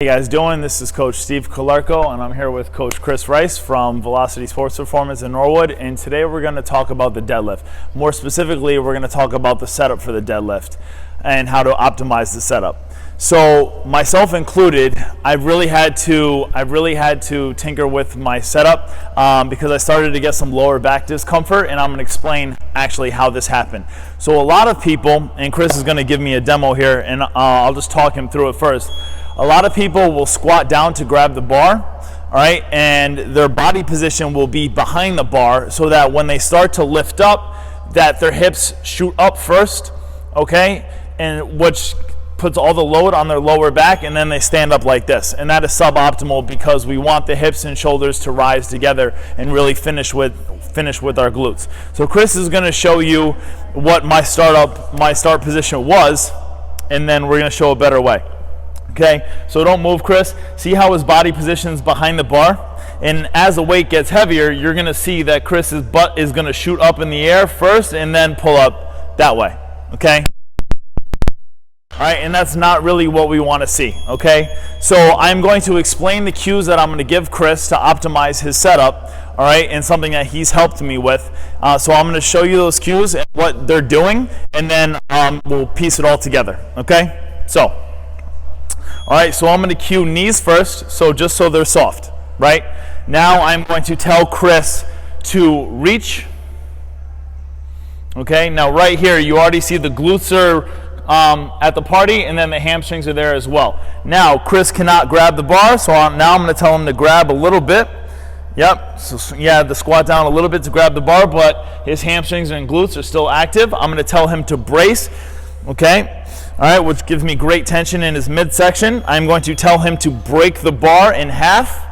you guys doing? This is Coach Steve Calarco, and I'm here with Coach Chris Rice from Velocity Sports Performance in Norwood, and today we're going to talk about the deadlift. More specifically, we're going to talk about the setup for the deadlift and how to optimize the setup. So myself included, I've really had to tinker with my setup because I started to get some lower back discomfort, and I'm going to explain actually how this happened. So a lot of people, and Chris is going to give me a demo here, and I'll just talk him through it first. A lot of people will squat down to grab the bar, all right, and their body position will be behind the bar so that when they start to lift up, that their hips shoot up first, okay, and which puts all the load on their lower back, and then they stand up like this. And that is suboptimal because we want the hips and shoulders to rise together and really finish with our glutes. So Chris is going to show you what my start position was, and then we're going to show a better way. Okay, so don't move, Chris. See how his body positions behind the bar? And as the weight gets heavier, you're going to see that Chris's butt is going to shoot up in the air first and then pull up that way. Okay? All right, and that's not really what we want to see, okay? So I'm going to explain the cues that I'm going to give Chris to optimize his setup, all right, and something that he's helped me with. So I'm going to show you those cues and what they're doing, and then we'll piece it all together, okay? So, all right, so I'm going to cue knees first, so just so they're soft, right? Now I'm going to tell Chris to reach, okay? Now right here, you already see the glutes are at the party, and then the hamstrings are there as well. Now Chris cannot grab the bar, so now I'm going to tell him to grab a little bit. Yep, so yeah, the squat down a little bit to grab the bar, but his hamstrings and glutes are still active. I'm going to tell him to brace, okay? All right, which gives me great tension in his midsection. I'm going to tell him to break the bar in half,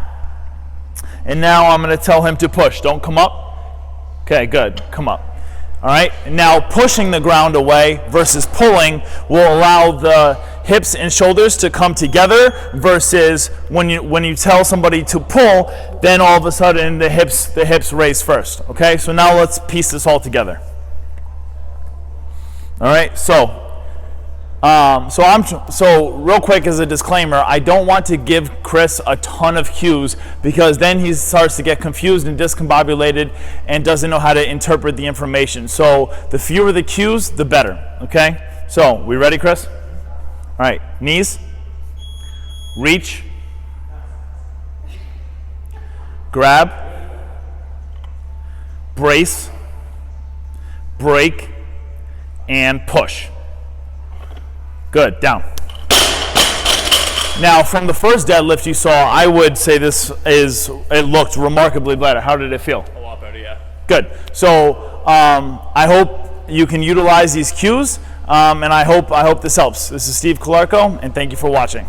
and now I'm going to tell him to push. Don't come up. Okay, good, come up. All right, now pushing the ground away versus pulling will allow the hips and shoulders to come together versus when you tell somebody to pull, then all of a sudden the hips raise first. Okay, so now let's piece this all together. All right, so real quick as a disclaimer, I don't want to give Chris a ton of cues because then he starts to get confused and discombobulated and doesn't know how to interpret the information. So the fewer the cues, the better, okay? So, we ready, Chris? All right, knees, reach, grab, brace, break, and push. Good, down. Now, from the first deadlift you saw, I would say it looked remarkably better. How did it feel? A lot better, yeah. Good. So, I hope you can utilize these cues, and I hope this helps. This is Steve Calarco, and thank you for watching.